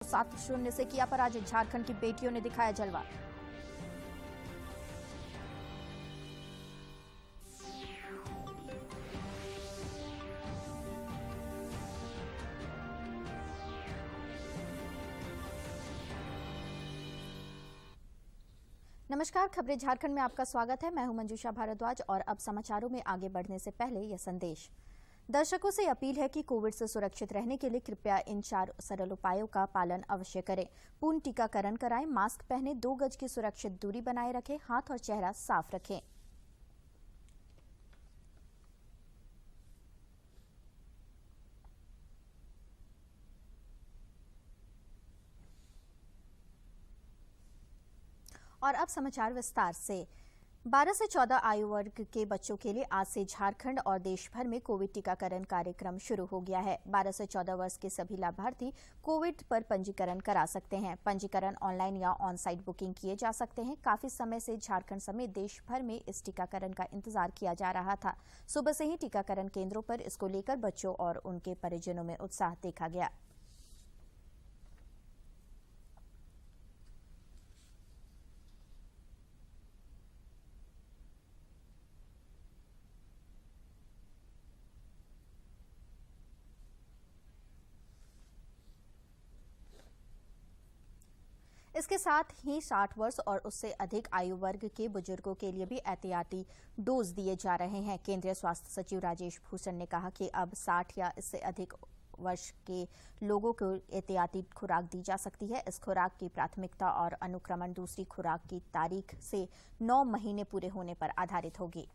7-0 से किया पराजित, झारखंड की बेटियों ने दिखाया जलवा। नमस्कार, खबरें झारखंड में आपका स्वागत है। मैं हूं मंजूषा भारद्वाज और अब समाचारों में आगे बढ़ने से पहले यह संदेश। दर्शकों से अपील है कि कोविड से सुरक्षित रहने के लिए कृपया इन 4 सरल उपायों का पालन अवश्य करें। पूर्ण टीकाकरण कराएं, मास्क पहनें, 2 गज की सुरक्षित दूरी बनाए रखें, हाथ और चेहरा साफ रखें। और अब समाचार विस्तार से। 12 से 14 आयु वर्ग के बच्चों के लिए आज से झारखंड और देश भर में कोविड टीकाकरण कार्यक्रम शुरू हो गया है। 12 से 14 वर्ष के सभी लाभार्थी कोविड पर पंजीकरण करा सकते हैं। पंजीकरण ऑनलाइन या ऑन साइट बुकिंग किए जा सकते हैं। काफी समय से झारखंड समेत देश भर में इस टीकाकरण का इंतजार किया जा रहा था। सुबह से ही टीकाकरण केंद्रों पर इसको लेकर बच्चों और उनके परिजनों में उत्साह देखा गया। इसके साथ ही 60 वर्ष और उससे अधिक आयु वर्ग के बुजुर्गों के लिए भी एहतियाती डोज दिए जा रहे हैं। केंद्रीय स्वास्थ्य सचिव राजेश भूषण ने कहा कि अब 60 या इससे अधिक वर्ष के लोगों को एहतियाती खुराक दी जा सकती है। इस खुराक की प्राथमिकता और अनुक्रमण दूसरी खुराक की तारीख से 9 महीने पूरे होने पर आधारित होगी।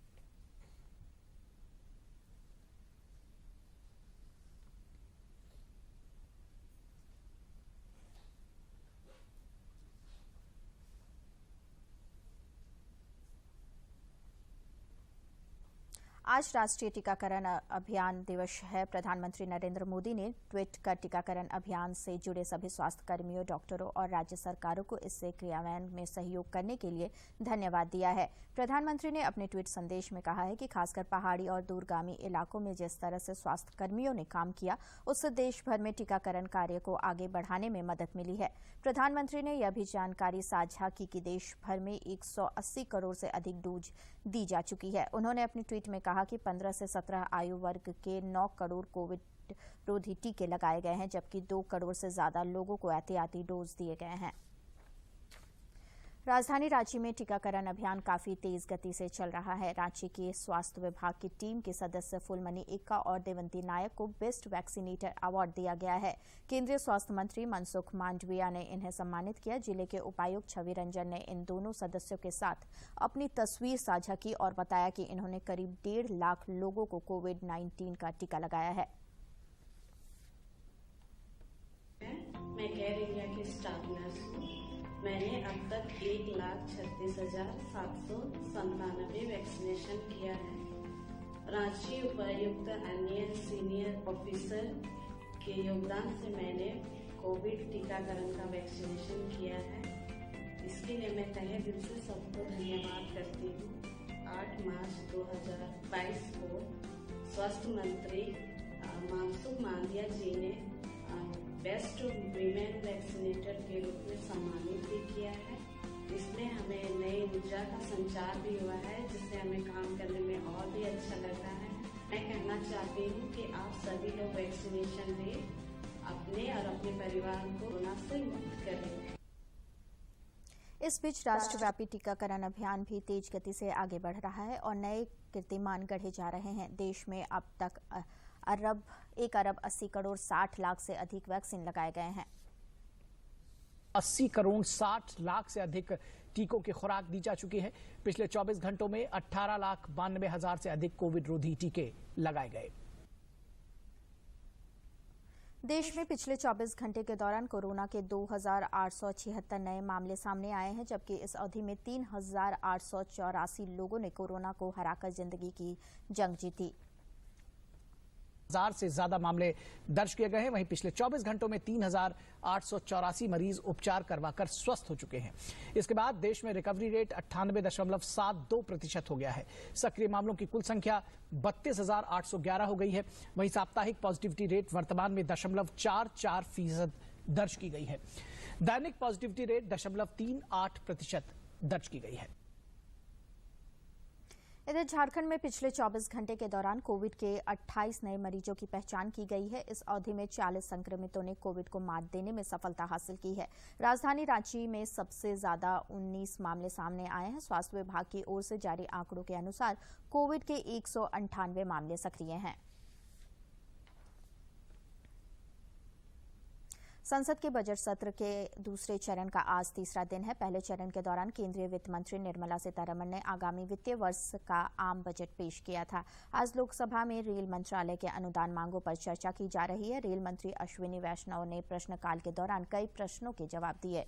आज राष्ट्रीय टीकाकरण अभियान दिवस है। प्रधानमंत्री नरेंद्र मोदी ने ट्वीट कर टीकाकरण अभियान से जुड़े सभी स्वास्थ्य कर्मियों, डॉक्टरों और राज्य सरकारों को इससे क्रियान्वयन में सहयोग करने के लिए धन्यवाद दिया है। प्रधानमंत्री ने अपने ट्वीट संदेश में कहा है कि खासकर पहाड़ी और दूरगामी इलाकों में जिस तरह से स्वास्थ्य कर्मियों ने काम किया, उससे देश भर में टीकाकरण कार्य को आगे बढ़ाने में मदद मिली है। प्रधानमंत्री ने यह भी जानकारी साझा की कि देश भर में 180 करोड़ से अधिक डोज दी जा चुकी है। उन्होंने अपने ट्वीट में कहा कि 15 से 17 आयु वर्ग के 9 करोड़ कोविड रोधी टीके लगाए गए हैं, जबकि 2 करोड़ से ज्यादा लोगों को एहतियाती डोज दिए गए हैं। राजधानी रांची में टीकाकरण अभियान काफी तेज गति से चल रहा है। रांची के स्वास्थ्य विभाग की टीम के सदस्य फुलमणि एक्का और देवंती नायक को बेस्ट वैक्सीनेटर अवार्ड दिया गया है। केंद्रीय स्वास्थ्य मंत्री मनसुख मांडविया ने इन्हें सम्मानित किया। जिले के उपायुक्त छवि रंजन ने इन दोनों सदस्यों के साथ अपनी तस्वीर साझा की और बताया कि इन्होंने करीब 1.5 लाख लोगों को कोविड-19 का टीका लगाया है। मैं केयर इंडिया की स्टाफ नर्स हूँ। मैंने अब तक 1,36,797 वैक्सीनेशन किया है। रांची उपायुक्त अन्य सीनियर ऑफिसर के योगदान से मैंने कोविड टीकाकरण का वैक्सीनेशन किया है। इसके लिए मैं तहे दिल से सबको धन्यवाद करती हूँ। 8 मार्च 2022 को स्वास्थ्य मंत्री मनसुख मांडविया जी ने बेस्ट वीमेन वैक्सीनेटर के रूप में सम्मानित भी किया है। इसमें हमें नई ऊर्जा का संचार भी हुआ है, जिससे हमें काम करने में और भी अच्छा लग रहा है। मैं कहना चाहती हूँ कि आप सभी लोग वैक्सीनेशन लें, अपने और अपने परिवार को कोरोना से मुक्त करें। इस बीच राष्ट्रव्यापी टीकाकरण अभियान भी तेज गति से आगे बढ़ रहा है और नए कीर्तिमान गढ़े जा रहे हैं। देश में अब तक 1 अरब 80 करोड़ 60 लाख से अधिक वैक्सीन लगाए गए हैं। 80 करोड़ 60 लाख से अधिक टीकों की खुराक दी जा चुकी है। पिछले 24 घंटों में 18,92,000 से अधिक कोविड रोधी टीके लगाए गए। देश में पिछले 24 घंटे के दौरान कोरोना के 2,876 नए मामले सामने आए हैं, जबकि इस अवधि में 3,884 लोगों ने कोरोना को हराकर जिंदगी की जंग जीती। 1000 से ज्यादा मामले दर्ज किए गए हैं। वहीं पिछले 24 घंटों में 3,884 मरीज उपचार करवाकर स्वस्थ हो चुके हैं। इसके बाद देश में रिकवरी रेट 98.72% हो गया है। सक्रिय मामलों की कुल संख्या 32,811 हो गई है। वहीं साप्ताहिक पॉजिटिविटी रेट वर्तमान में 0.44% दर्ज की गई है। दैनिक पॉजिटिविटी रेट 0.38% दर्ज की गई है। इधर झारखंड में पिछले 24 घंटे के दौरान कोविड के 28 नए मरीजों की पहचान की गई है। इस अवधि में 40 संक्रमितों ने कोविड को मात देने में सफलता हासिल की है। राजधानी रांची में सबसे ज्यादा 19 मामले सामने आए हैं। स्वास्थ्य विभाग की ओर से जारी आंकड़ों के अनुसार कोविड के 198 मामले सक्रिय हैं। संसद के बजट सत्र के दूसरे चरण का आज तीसरा दिन है। पहले चरण के दौरान केंद्रीय वित्त मंत्री निर्मला सीतारमण ने आगामी वित्तीय वर्ष का आम बजट पेश किया था। आज लोकसभा में रेल मंत्रालय के अनुदान मांगों पर चर्चा की जा रही है। रेल मंत्री अश्विनी वैष्णव ने प्रश्नकाल के दौरान कई प्रश्नों के जवाब दिए।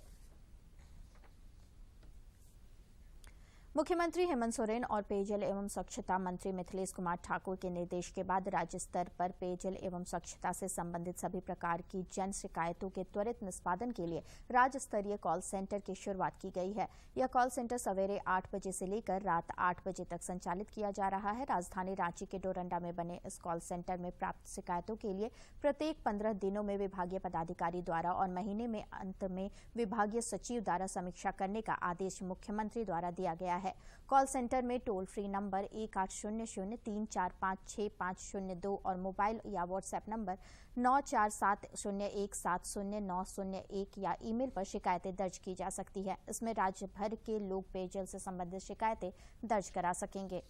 मुख्यमंत्री हेमंत सोरेन और पेयजल एवं स्वच्छता मंत्री मिथिलेश कुमार ठाकुर के निर्देश के बाद राज्य स्तर पर पेयजल एवं स्वच्छता से संबंधित सभी प्रकार की जन शिकायतों के त्वरित निष्पादन के लिए राज्य स्तरीय कॉल सेंटर की शुरुआत की गई है। यह कॉल सेंटर सवेरे 8 बजे से लेकर रात 8 बजे तक संचालित किया जा रहा है। राजधानी रांची के डोरंडा में बने इस कॉल सेंटर में प्राप्त शिकायतों के लिए प्रत्येक 15 दिनों में विभागीय पदाधिकारी द्वारा और महीने में अंत में विभागीय सचिव द्वारा समीक्षा करने का आदेश मुख्यमंत्री द्वारा दिया गया है। कॉल सेंटर में टोल फ्री नंबर 1800-3456502 और मोबाइल या व्हाट्सएप नंबर 9470170901 या ईमेल पर शिकायतें दर्ज की जा सकती है। इसमें राज्य भर के लोग पेयजल से संबंधित शिकायतें दर्ज करा सकेंगे।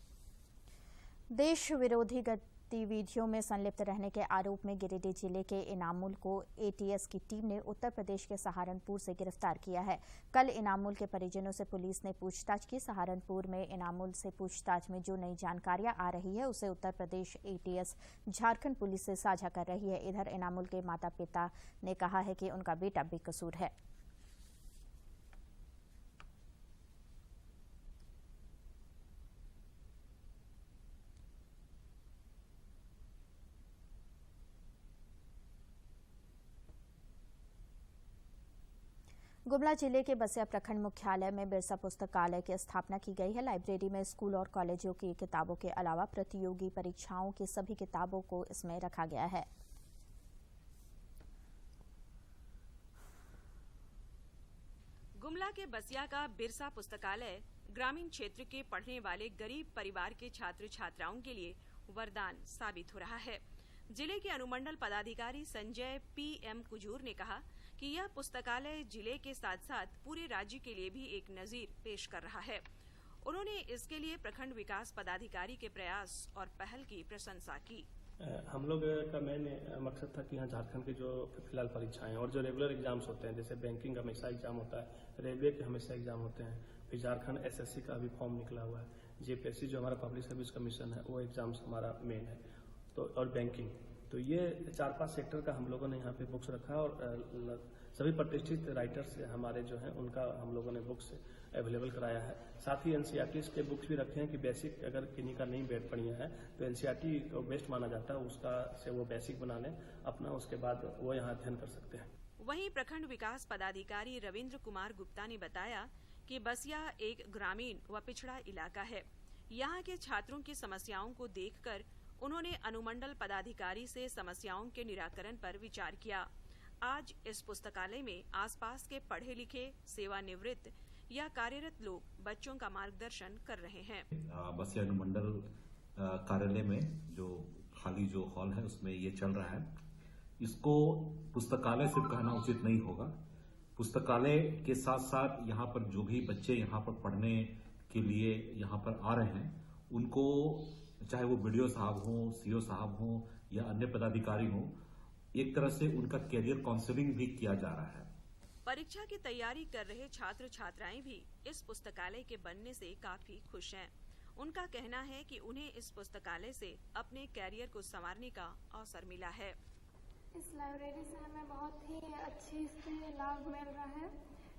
देश विरोधी गतिविधियों में संलिप्त रहने के आरोप में गिरिडीह जिले के इनामुल को एटीएस की टीम ने उत्तर प्रदेश के सहारनपुर से गिरफ्तार किया है। कल इनामुल के परिजनों से पुलिस ने पूछताछ की। सहारनपुर में इनामुल से पूछताछ में जो नई जानकारियां आ रही है उसे उत्तर प्रदेश एटीएस झारखंड पुलिस से साझा कर रही है। इधर इनामुल के माता पिता ने कहा है कि उनका बेटा बेकसूर है। गुमला जिले के बसिया प्रखंड मुख्यालय में बिरसा पुस्तकालय की स्थापना की गई है। लाइब्रेरी में स्कूल और कॉलेजों की किताबों के अलावा प्रतियोगी परीक्षाओं की सभी किताबों को इसमें रखा गया है। गुमला के बसिया का बिरसा पुस्तकालय ग्रामीण क्षेत्र के पढ़ने वाले गरीब परिवार के छात्र छात्राओं के लिए वरदान साबित हो रहा है। जिले के अनुमंडल पदाधिकारी संजय पीएम कुजूर ने कहा कि यह पुस्तकालय जिले के साथ साथ पूरे राज्य के लिए भी एक नजीर पेश कर रहा है। उन्होंने इसके लिए प्रखंड विकास पदाधिकारी के प्रयास और पहल की प्रशंसा की। हम लोग का मेन मकसद था कि यहाँ झारखंड के जो फिलहाल परीक्षाएं और जो रेगुलर एग्जाम्स होते हैं, जैसे बैंकिंग हमेशा एग्जाम होता है, रेलवे के हमेशा एग्जाम होते हैं, फिर झारखंड एसएससी का भी फॉर्म निकला हुआ है, जेपीएससी जो हमारा पब्लिक सर्विस कमीशन है वो एग्जाम्स हमारा मेन है, तो और बैंकिंग, तो ये 4-5 सेक्टर का हम लोगों ने यहाँ पे बुक्स रखा और सभी प्रतिष्ठित राइटर्स हमारे जो हैं उनका हम लोगों ने बुक्स अवेलेबल कराया है। साथ ही एनसीईआरटी के बुक्स भी रखे हैं कि बेसिक अगर किन्हीं का नहीं बैठ पढ़िया है तो एनसीईआरटी को बेस्ट माना जाता है, उसका से वो बेसिक बना लें अपना, उसके बाद वो यहाँ अध्ययन कर सकते हैं। वहीं प्रखंड विकास पदाधिकारी रविंद्र कुमार गुप्ता ने बताया कि बसिया एक ग्रामीण व पिछड़ा इलाका है। यहाँ के छात्रों की समस्याओं को देखकर उन्होंने अनुमंडल पदाधिकारी से समस्याओं के निराकरण पर विचार किया। आज इस पुस्तकालय में आसपास के पढ़े लिखे, सेवानिवृत्त या कार्यरत लोग बच्चों का मार्गदर्शन कर रहे हैं। बसिया अनुमंडल कार्यालय में जो खाली जो हॉल है उसमें ये चल रहा है। इसको पुस्तकालय सिर्फ कहना उचित नहीं होगा। पुस्तकालय के साथ साथ यहाँ पर जो भी बच्चे यहाँ पर पढ़ने के लिए यहाँ पर आ रहे हैं, उनको चाहे वो बीडीओ साहब हों, सीओ साहब हों या अन्य पदाधिकारी हों, एक तरह से उनका कैरियर काउंसलिंग भी किया जा रहा है। परीक्षा की तैयारी कर रहे छात्र छात्राएं भी इस पुस्तकालय के बनने से काफी खुश हैं। उनका कहना है कि उन्हें इस पुस्तकालय से अपने कैरियर को संवारने का अवसर मिला है। इस लाइब्रेरी से हमें बहुत ही अच्छी लाभ मिल रहा है।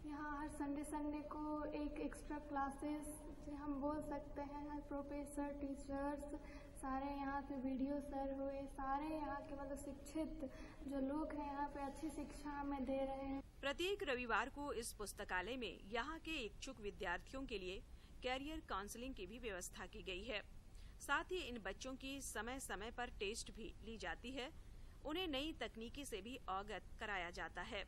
यहाँ हर संडे को एक एक्स्ट्रा क्लासेस हम बोल सकते हैं, हर प्रोफेसर, टीचर्स, सारे यहाँ पे वीडियो सर हुए, सारे यहाँ के मतलब शिक्षित जो लोग हैं यहाँ पे अच्छी शिक्षा हमें दे रहे हैं। प्रत्येक रविवार को इस पुस्तकालय में यहाँ के इच्छुक विद्यार्थियों के लिए कैरियर काउंसलिंग की भी व्यवस्था की गई है। साथ ही इन बच्चों की समय समय पर टेस्ट भी ली जाती है। उन्हें नई तकनीकी से भी अवगत कराया जाता है।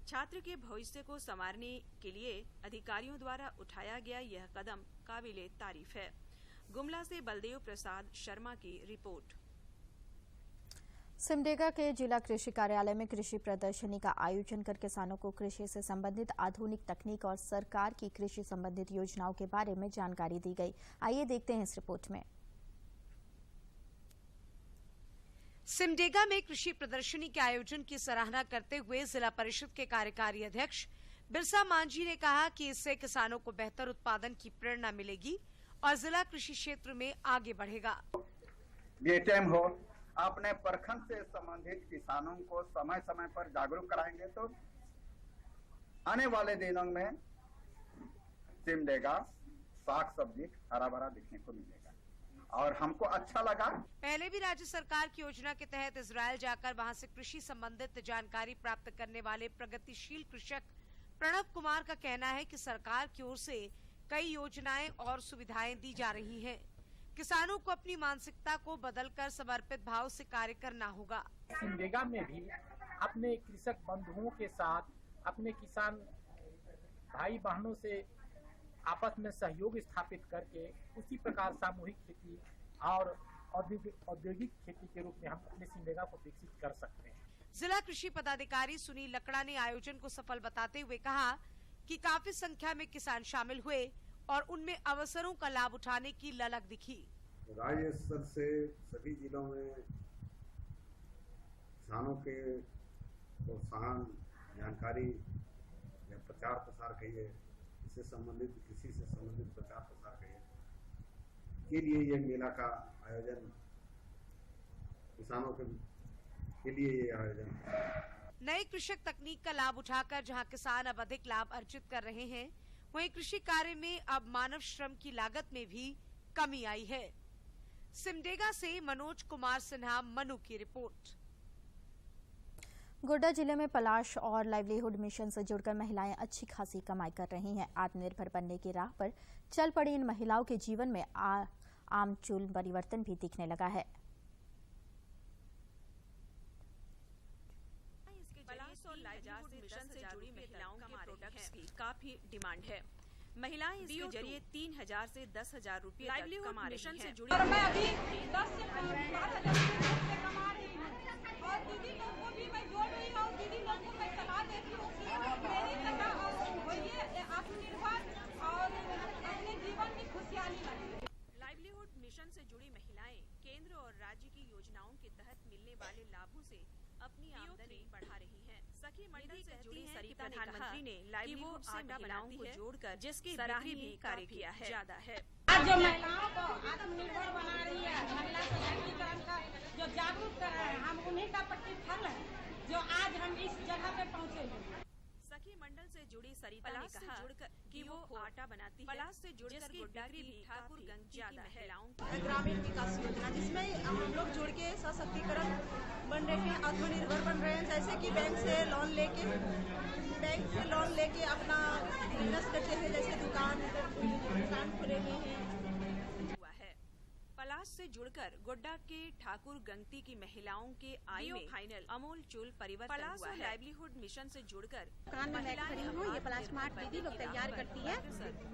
छात्र के भविष्य को संवारने के लिए अधिकारियों द्वारा उठाया गया यह कदम काबिले तारीफ है। गुमला से बलदेव प्रसाद शर्मा की रिपोर्ट। सिमडेगा के जिला कृषि कार्यालय में कृषि प्रदर्शनी का आयोजन कर किसानों को कृषि से संबंधित आधुनिक तकनीक और सरकार की कृषि संबंधित योजनाओं के बारे में जानकारी दी गई। आइए देखते हैं इस रिपोर्ट में। सिमडेगा में कृषि प्रदर्शनी के आयोजन की सराहना करते हुए जिला परिषद के कार्यकारी अध्यक्ष बिरसा मांझी ने कहा कि इससे किसानों को बेहतर उत्पादन की प्रेरणा मिलेगी और जिला कृषि क्षेत्र में आगे बढ़ेगा। बीएचएम हो, अपने प्रखंड से संबंधित किसानों को समय समय पर जागरूक कराएंगे तो आने वाले दिनों में सिमडेगा साग सब्जी हरा भरा दिखने को मिलेगा और हमको अच्छा लगा। पहले भी राज्य सरकार की योजना के तहत इजरायल जाकर वहां से कृषि संबंधित जानकारी प्राप्त करने वाले प्रगतिशील कृषक प्रणव कुमार का कहना है कि सरकार की ओर से कई योजनाएं और सुविधाएं दी जा रही हैं। किसानों को अपनी मानसिकता को बदलकर समर्पित भाव से कार्य करना होगा। सिमडेगा में भी अपने कृषक बंधुओं के साथ अपने किसान भाई बहनों से आपस में सहयोग स्थापित करके उसी प्रकार सामूहिक खेती और औद्योगिक खेती के रूप में हम अपने सिमडेगा को विकसित कर सकते हैं। जिला कृषि पदाधिकारी सुनील लकड़ा ने आयोजन को सफल बताते हुए कहा कि काफी संख्या में किसान शामिल हुए और उनमें अवसरों का लाभ उठाने की ललक दिखी। राज्य स्तर से सभी जिलों में किसानों के प्रोत्साहन जानकारी या प्रचार प्रसार कहिए, इससे संबंधित कृषि से संबंधित प्रचार प्रसार कहिए के लिए ये मेला का आयोजन, किसानों के लिए ये आयोजन। नए कृषक तकनीक का लाभ उठाकर जहां किसान अब अधिक लाभ अर्जित कर रहे हैं, वहीं कृषि कार्य में अब मानव श्रम की लागत में भी कमी आई है। सिमडेगा से मनोज कुमार सिन्हा, मनु की रिपोर्ट। गोड्डा जिले में पलाश और लाइवलीहुड मिशन से जुड़कर महिलाएं अच्छी खासी कमाई कर रही हैं। आत्मनिर्भर बनने की राह पर चल पड़ी इन महिलाओं के जीवन में आमचूल परिवर्तन भी दिखने लगा है। पलाश और लाइवलीहुड मिशन से जुड़ी महिलाओं के प्रोडक्ट्स की काफी डिमांड है। महिलाएं इसके जरिए 3,000 से 10,000 रुपए कमा रही हैं। से जुड़ी मैं अभी 10 से 5,000 रुपए कमा रही हूँ और दीदी लोग को भी मैं जोड़ रही हूँ। दीदी लोग को मैं सलाह देती हूँ कि मेरी तरह होइए आत्मनिर्भर और अपने जीवन में खुशहाली लाइए। लाइवलीहुड मिशन से जुड़ी महिलाएं केंद्र और राज्य की योजनाओं के तहत मिलने वाले लाभों से अपनी आमदनी बढ़ा रही हैं। सखी मंडल से जुड़ी सरिता ने प्रधानमंत्री ने लाइवलीहुड से महिलाओं को जोड़कर जिसकी सराहनीय कार्य किया है ज्यादा है। आज जो महिलाओं को आत्मनिर्भर बना रही है, महिला सशक्तिकरण का जो जागरूक कर रहे हैं, हम उन्हीं का प्रतिफल है जो आज हम इस जगह पे पहुँचे हैं। सखी मंडल से जुड़ी सरिता ने कहा कि वो आटा बनाती है। पलाश से जुड़कर गोड्डा की ठाकुर गंजी की महिलाओं ग्रामीण विकास योजना, जिसमें हम लोग जुड़ के सशक्तिकरण बन रहे हैं, आत्मनिर्भर बन रहे हैं। जैसे कि बैंक से लोन लेके अपना बिजनेस करते हैं, जैसे दुकान खुले हुए हैं। पलाश से जुड़कर गोड्डा के ठाकुर गंगती की महिलाओं के आय में फाइनल अमूल चूल परिवर्तन हुआ है। लाइवलीहुड मिशन से जुड़कर दुकान में मैं खड़ी हूँ। ये पलाश मार्ट दीदी लोग तैयार करती है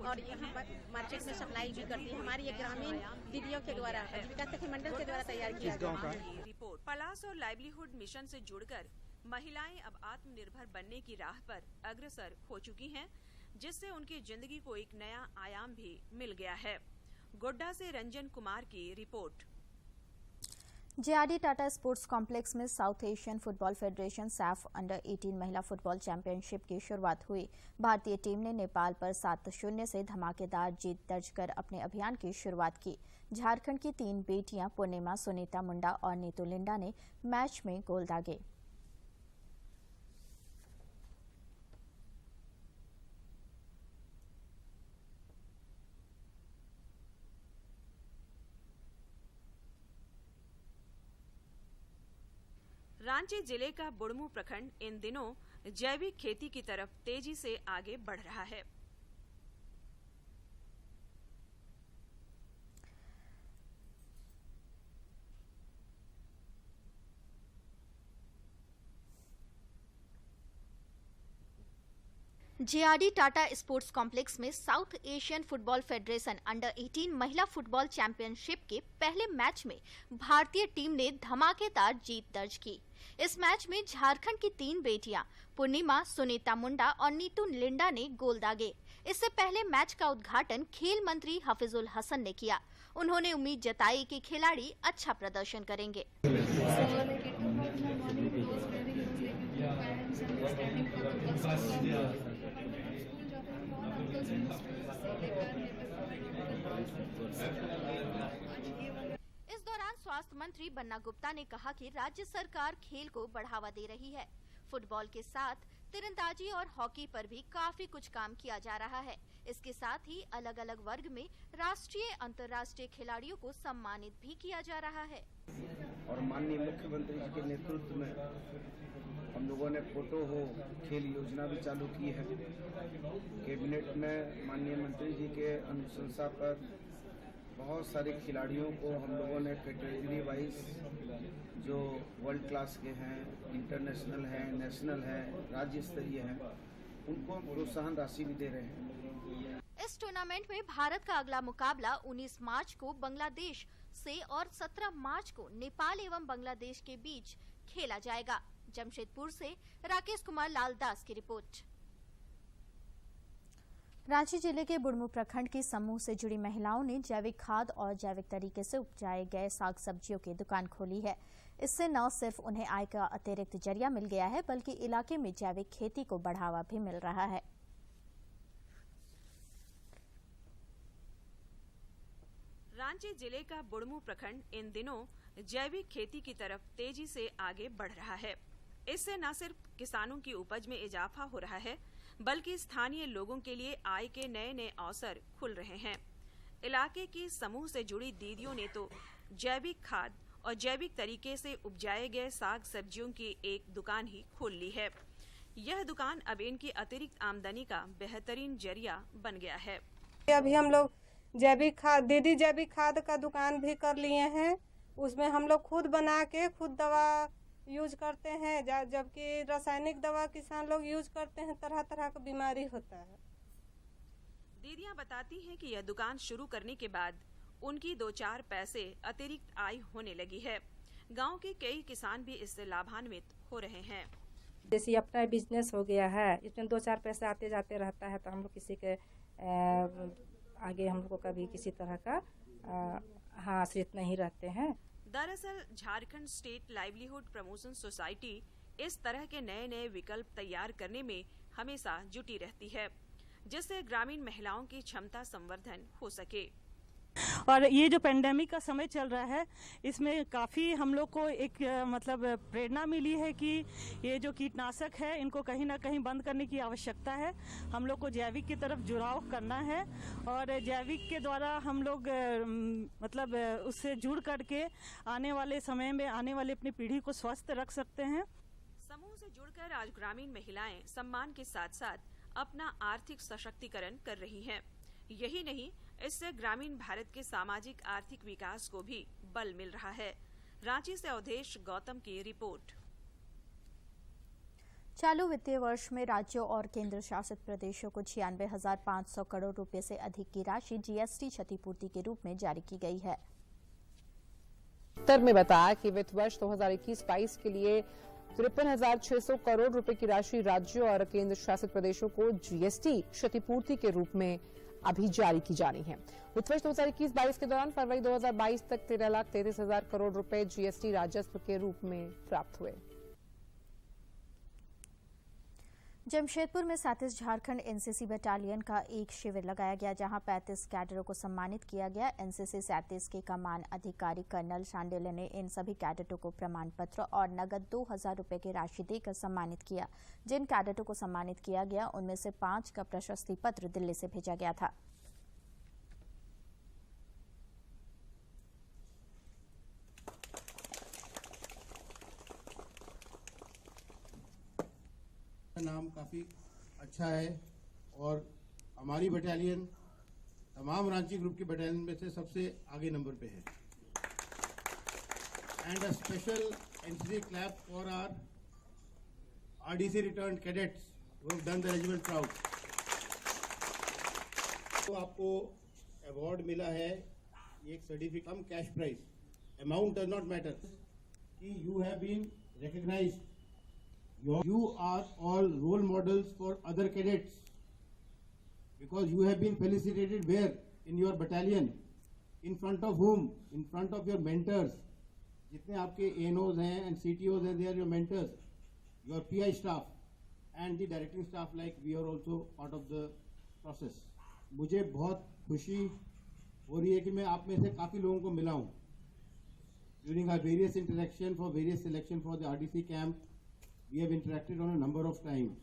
और यहाँ मार्केट में सप्लाई भी करती है। हमारी ये ग्रामीण दीदियों के द्वारा जीविका सखी मंडल के द्वारा तैयार किया गया है। रिपोर्ट। पलाश और लाइवलीहुड मिशन से जुड़कर महिलाएं अब आत्मनिर्भर बनने की राह पर अग्रसर हो चुकी हैं, जिससे उनकी जिंदगी को एक नया आयाम भी मिल गया है। गोड्डा से रंजन कुमार की report. JRD Tata sports complex में South Asian football federation SAFF under 18 महिला फुटबॉल चैंपियनशिप की शुरुआत हुई। भारतीय टीम ने नेपाल पर 7-0 से धमाकेदार जीत दर्ज कर अपने अभियान की शुरुआत की। झारखंड की 3 बेटियां पूर्णिमा, सुनीता मुंडा और नीतू लिंडा ने मैच में गोल दागे। रांची जिले का बुढ़मू प्रखंड इन दिनों जैविक खेती की तरफ तेजी से आगे बढ़ रहा है। जेआरडी टाटा स्पोर्ट्स कॉम्प्लेक्स में South Asian football federation under 18 महिला फुटबॉल चैंपियनशिप के पहले मैच में भारतीय टीम ने धमाकेदार जीत दर्ज की। इस मैच में झारखंड की 3 बेटियां पूर्णिमा, सुनीता मुंडा और नीतू लिंडा ने गोल दागे। इससे पहले मैच का उद्घाटन खेल मंत्री हफीजुल हसन ने किया। उन्होंने उम्मीद जताई कि खिलाड़ी अच्छा प्रदर्शन करेंगे। इस दौरान स्वास्थ्य मंत्री बन्ना गुप्ता ने कहा कि राज्य सरकार खेल को बढ़ावा दे रही है। फुटबॉल के साथ तीरंदाजी और हॉकी पर भी काफी कुछ काम किया जा रहा है। इसके साथ ही अलग अलग वर्ग में राष्ट्रीय अंतर्राष्ट्रीय खिलाड़ियों को सम्मानित भी किया जा रहा है। और माननीय मुख्यमंत्री जी के नेतृत्व में हम लोगों ने फोटो हो खेल योजना भी चालू की है। कैबिनेट में माननीय मंत्री जी के अनुशंसा पर बहुत सारे खिलाड़ियों को हम लोगों ने कैटेगरी वाइज जो वर्ल्ड क्लास के हैं, इंटरनेशनल हैं, नेशनल हैं, राज्य स्तरीय हैं, उनको प्रोत्साहन राशि भी दे रहे हैं। इस टूर्नामेंट में भारत का अगला मुकाबला 19 मार्च को बांग्लादेश से और 17 मार्च को नेपाल एवं बांग्लादेश के बीच खेला जाएगा। जमशेदपुर से राकेश कुमार लालदास की रिपोर्ट। रांची जिले के बुढ़मू प्रखंड की समूह से जुड़ी महिलाओं ने जैविक खाद और जैविक तरीके से उपजाए गए साग सब्जियों की दुकान खोली है। इससे न सिर्फ उन्हें आय का अतिरिक्त जरिया मिल गया है, बल्कि इलाके में जैविक खेती को बढ़ावा भी मिल रहा है। रांची जिले का बुढ़मू प्रखंड इन दिनों जैविक खेती की तरफ तेजी से आगे बढ़ रहा है। इससे न सिर्फ किसानों की उपज में इजाफा हो रहा है, बल्कि स्थानीय लोगों के लिए आय के नए नए अवसर खुल रहे हैं। इलाके की समूह से जुड़ी दीदियों ने तो जैविक खाद और जैविक तरीके से उपजाए गए साग सब्जियों की एक दुकान ही खोल ली है। यह दुकान अब इनकी अतिरिक्त आमदनी का बेहतरीन जरिया बन गया है। अभी हम लोग जैविक खाद का दुकान भी कर लिए हैं। उसमें हम लोग खुद बना के खुद दवा यूज करते हैं, जबकि रासायनिक दवा किसान लोग यूज करते हैं, तरह तरह का बीमारी होता है। दीदियां बताती हैं कि यह दुकान शुरू करने के बाद उनकी 2-4 पैसे अतिरिक्त आय होने लगी है। गांव के कई किसान भी इससे लाभान्वित हो रहे हैं। जैसे अपना बिजनेस हो गया है, इसमें 2-4 पैसे आते जाते रहता है, तो हम लोग किसी के आगे हम लोग को कभी किसी तरह का आश्रित नहीं रहते हैं। दरअसल Jharkhand state livelihood promotion society इस तरह के नए नए विकल्प तैयार करने में हमेशा जुटी रहती है, जिससे ग्रामीण महिलाओं की क्षमता संवर्धन हो सके। और ये जो पेंडेमिक का समय चल रहा है, इसमें काफ़ी हम लोग को एक मतलब प्रेरणा मिली है कि ये जो कीटनाशक है इनको कहीं ना कहीं बंद करने की आवश्यकता है। हम लोग को जैविक की तरफ जुड़ाव करना है और जैविक के द्वारा हम लोग मतलब उससे जुड़ करके आने वाले समय में आने वाली अपनी पीढ़ी को स्वस्थ रख सकते हैं। समूह से जुड़कर आज ग्रामीण महिलाएं सम्मान के साथ साथ अपना आर्थिक सशक्तिकरण कर रही हैं। यही नहीं, इससे ग्रामीण भारत के सामाजिक आर्थिक विकास को भी बल मिल रहा है। रांची से अवधेश गौतम की रिपोर्ट। चालू वित्तीय वर्ष में राज्यों और केंद्र शासित प्रदेशों को 96,500 करोड़ रुपए से अधिक की राशि जीएसटी क्षतिपूर्ति के रूप में जारी की गई है। उत्तर में बताया कि वित्त वर्ष 2021-22 के लिए 53,600 करोड़ रुपए की राशि राज्यों और केंद्र शासित प्रदेशों को जीएसटी क्षतिपूर्ति के रूप में अभी जारी की जानी है। वित्त वर्ष 2021-22 के दौरान फरवरी 2022 तक 13,33,000 करोड़ रुपए जीएसटी राजस्व के रूप में प्राप्त हुए। जमशेदपुर में 37 झारखंड एनसीसी बटालियन का एक शिविर लगाया गया, जहां 35 कैडरों को सम्मानित किया गया। एनसीसी 37 के कमान अधिकारी कर्नल शांडिल्य ने इन सभी कैडेटों को प्रमाण पत्र और नगद 2,000 रुपए की राशि देकर सम्मानित किया। जिन कैडेटों को सम्मानित किया गया उनमें से 5 का प्रशस्ति पत्र दिल्ली से भेजा गया था। नाम काफ़ी अच्छा है और हमारी बटालियन तमाम रांची ग्रुप की बटालियन में से सबसे आगे नंबर पे है। And a special NCC clap for our RDC return cadets who have done the regiment proud. तो आपको अवार्ड मिला है, एक certificate, cum cash prize, amount does not matter, कि you have been recognized. You are all role models for other cadets because you have been felicitated where? In your battalion. In front of whom? In front of your mentors. जितने आपके ANOs हैं and CTOs हैं, they are your mentors. Your PI staff and the directing staff, like we are also part of the process. मुझे बहुत खुशी हो रही है कि मैं आप में से काफ़ी लोगों को मिला हूँ. During our various interaction for various selection for the RDC camp, we have interacted on a number of times.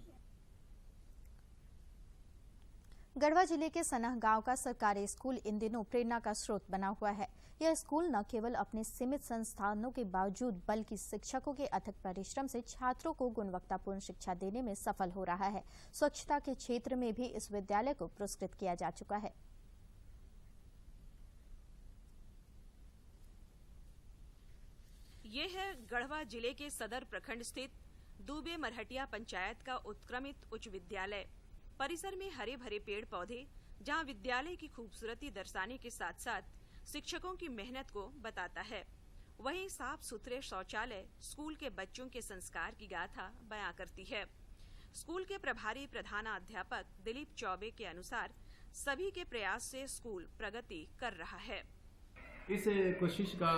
Garhwa जिले के सनह गांव का सरकारी स्कूल इन दिनों प्रेरणा का स्रोत बना हुआ है। यह स्कूल न केवल अपने सीमित संस्थानों के बावजूद बल्कि शिक्षकों के अथक परिश्रम से छात्रों को गुणवत्तापूर्ण शिक्षा देने में सफल हो रहा है। स्वच्छता के क्षेत्र में भी इस विद्यालय को पुरस्कृत किया जा चुका है। ये है गढ़वा जिले के सदर प्रखंड स्थित दूबे मरहटिया पंचायत का उत्क्रमित उच्च विद्यालय। परिसर में हरे भरे पेड़ पौधे, जहां विद्यालय की खूबसूरती दर्शाने के साथ साथ शिक्षकों की मेहनत को बताता है। वहीं साफ सुथरे शौचालय स्कूल के बच्चों के संस्कार की गाथा बयां करती है। स्कूल के प्रभारी प्रधानाध्यापक दिलीप चौबे के अनुसार सभी के प्रयास से स्कूल प्रगति कर रहा है। इस कोशिश का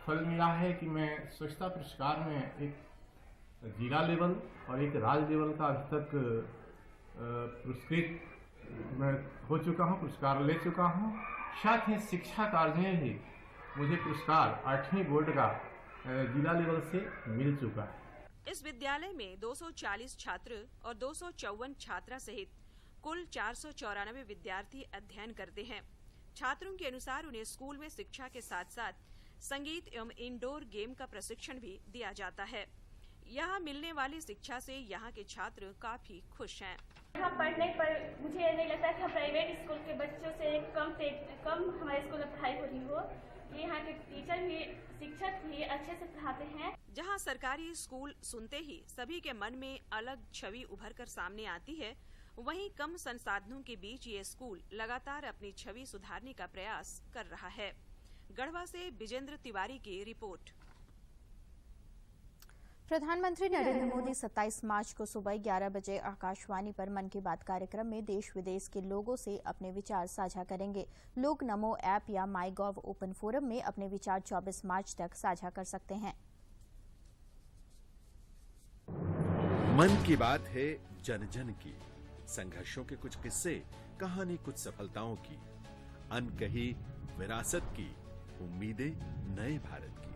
फल मिला है कि मैं स्वच्छता पुरस्कार में एक जिला लेवल और एक राज्य लेवल का अभी तक पुरस्कृत मैं हो चुका हूँ, पुरस्कार ले चुका हूँ। साथ ही शिक्षा कार्य में भी मुझे पुरस्कार 8वीं बोर्ड का जिला लेवल से मिल चुका है। इस विद्यालय में 240 छात्र और 254 छात्रा सहित कुल 494 विद्यार्थी अध्ययन करते हैं। छात्रों के अनुसार उन्हें स्कूल में शिक्षा के साथ साथ संगीत एवं इंडोर गेम का प्रशिक्षण भी दिया जाता है। यहाँ मिलने वाली शिक्षा से यहाँ के छात्र काफी खुश हैं। यहाँ पढ़ने पर मुझे नहीं लगता कि प्राइवेट स्कूल के बच्चों से कम हमारे स्कूल में पढ़ाई हो रही हो। यहाँ के टीचर भी, शिक्षक भी अच्छे से पढ़ाते हैं। जहाँ सरकारी स्कूल सुनते ही सभी के मन में अलग छवि उभर कर सामने आती है, वहीं कम संसाधनों के बीच ये स्कूल लगातार अपनी छवि सुधारने का प्रयास कर रहा है। गढ़वा से विजेंद्र तिवारी की रिपोर्ट। प्रधानमंत्री नरेंद्र मोदी 27 मार्च को सुबह 11 बजे आकाशवाणी पर मन की बात कार्यक्रम में देश विदेश के लोगों से अपने विचार साझा करेंगे। लोग नमो ऐप या माईगॉव ओपन फोरम में अपने विचार 24 मार्च तक साझा कर सकते हैं। मन की बात है जन जन की, संघर्षों के कुछ किस्से, कहानी कुछ सफलताओं की, अनकही विरासत की, उम्मीदें नए भारत की।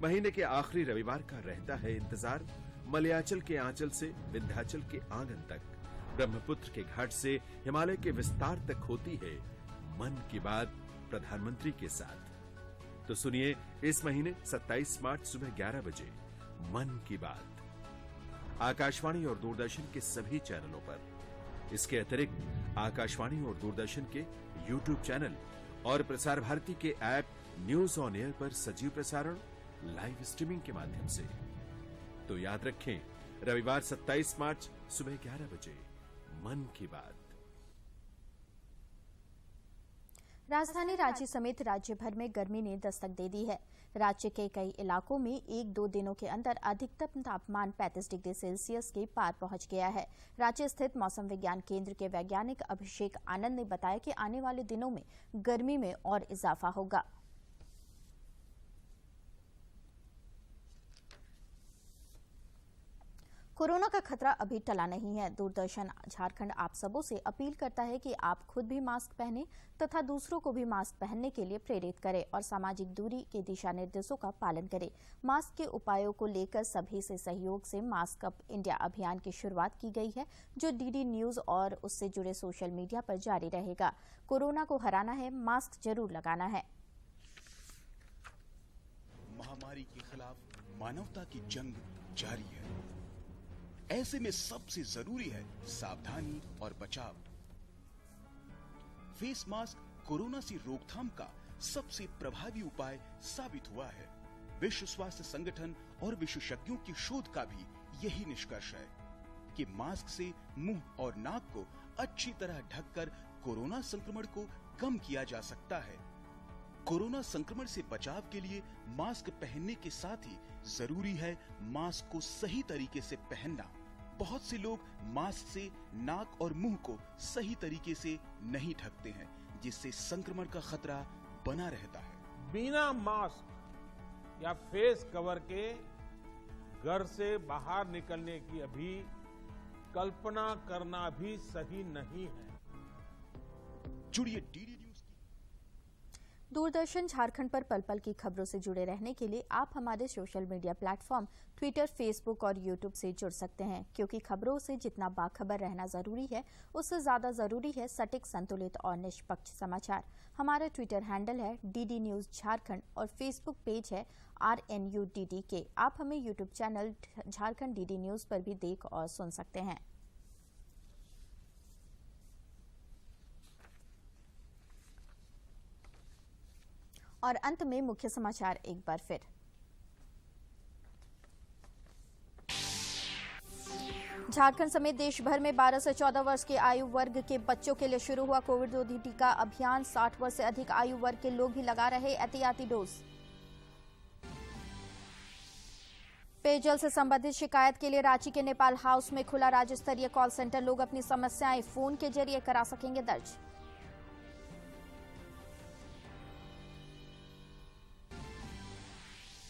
महीने के आखिरी रविवार का रहता है इंतजार। मलयाचल के आंचल से विंध्याचल के आंगन तक, ब्रह्मपुत्र के घाट से हिमालय के विस्तार तक होती है मन की बात प्रधानमंत्री के साथ। तो सुनिए इस महीने 27 मार्च सुबह 11 बजे मन की बात, आकाशवाणी और दूरदर्शन के सभी चैनलों पर। इसके अतिरिक्त आकाशवाणी और दूरदर्शन के YouTube चैनल और प्रसार भारती के ऐप न्यूज ऑन एयर पर सजीव प्रसारण, लाइव स्ट्रीमिंग के माध्यम से। तो याद रखें, रविवार 27 मार्च सुबह 11 बजे मन की बात। राजधानी रांची समेत राज्य भर में गर्मी ने दस्तक दे दी है। राज्य के कई इलाकों में 1-2 दिनों के अंदर अधिकतम तापमान 35 डिग्री सेल्सियस के पार पहुंच गया है। रांची स्थित मौसम विज्ञान केंद्र के वैज्ञानिक अभिषेक आनंद ने बताया कि आने वाले दिनों में गर्मी में और इजाफा होगा। कोरोना का खतरा अभी टला नहीं है। दूरदर्शन झारखंड आप सबों से अपील करता है कि आप खुद भी मास्क पहनें तथा दूसरों को भी मास्क पहनने के लिए प्रेरित करें और सामाजिक दूरी के दिशा निर्देशों का पालन करें। मास्क के उपायों को लेकर सभी से सहयोग से मास्क अप इंडिया अभियान की शुरुआत की गई है, जो डीडी न्यूज और उससे जुड़े सोशल मीडिया पर जारी रहेगा। कोरोना को हराना है, मास्क जरूर लगाना है। महामारी के खिलाफ मानवता की जंग जारी है। ऐसे में सबसे जरूरी है सावधानी और बचाव। फेस मास्क कोरोना से रोकथाम का सबसे प्रभावी उपाय साबित हुआ है। विश्व स्वास्थ्य संगठन और विशेषज्ञों की शोध का भी यही निष्कर्ष है। कि मास्क से मुंह और नाक को अच्छी तरह ढककर कोरोना संक्रमण को कम किया जा सकता है। कोरोना संक्रमण से बचाव के लिए मास्क पहनने के साथ ही जरूरी है मास्क को सही तरीके से पहनना। बहुत से लोग मास्क से नाक और मुंह को सही तरीके से नहीं ढकते हैं, जिससे संक्रमण का खतरा बना रहता है। बिना मास्क या फेस कवर के घर से बाहर निकलने की अभी कल्पना करना भी सही नहीं है। जुड़िए डीडी न्यूज। दूरदर्शन झारखंड पर पल पल की खबरों से जुड़े रहने के लिए आप हमारे social media platform Twitter, Facebook और यूट्यूब से जुड़ सकते हैं, क्योंकि खबरों से जितना बाखबर रहना जरूरी है, उससे ज्यादा जरूरी है सटीक, संतुलित और निष्पक्ष समाचार। हमारा ट्विटर हैंडल है DD न्यूज झारखंड और फेसबुक पेज है RNUDDK। आप हमें YouTube channel Jharkhand DD news पर भी देख और सुन सकते हैं। और अंत में मुख्य समाचार एक बार फिर। झारखंड समेत देश भर में 12 से 14 वर्ष के आयु वर्ग के बच्चों के लिए शुरू हुआ कोविड रोधी टीका अभियान। 60 वर्ष से अधिक आयु वर्ग के लोग भी लगा रहे एहतियाती डोज। पेयजल से संबंधित शिकायत के लिए रांची के नेपाल हाउस में खुला राज्य स्तरीय कॉल सेंटर। लोग अपनी समस्याएं फोन के जरिए करा सकेंगे दर्ज।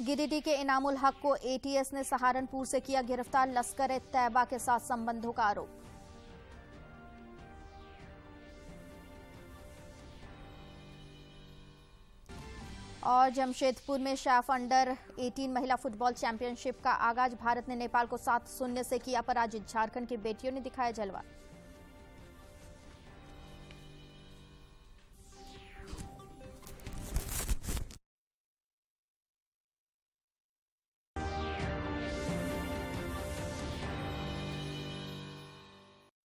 गिरिडीह के इनामुल हक को ATS ने सहारनपुर से किया गिरफ्तार। लश्कर-ए-तैयबा के साथ संबंधों का आरोप। और जमशेदपुर में शैफ अंडर 18 महिला फुटबॉल चैंपियनशिप का आगाज। भारत ने नेपाल को 7-0 से किया पराजित। झारखंड की बेटियों ने दिखाया जलवा।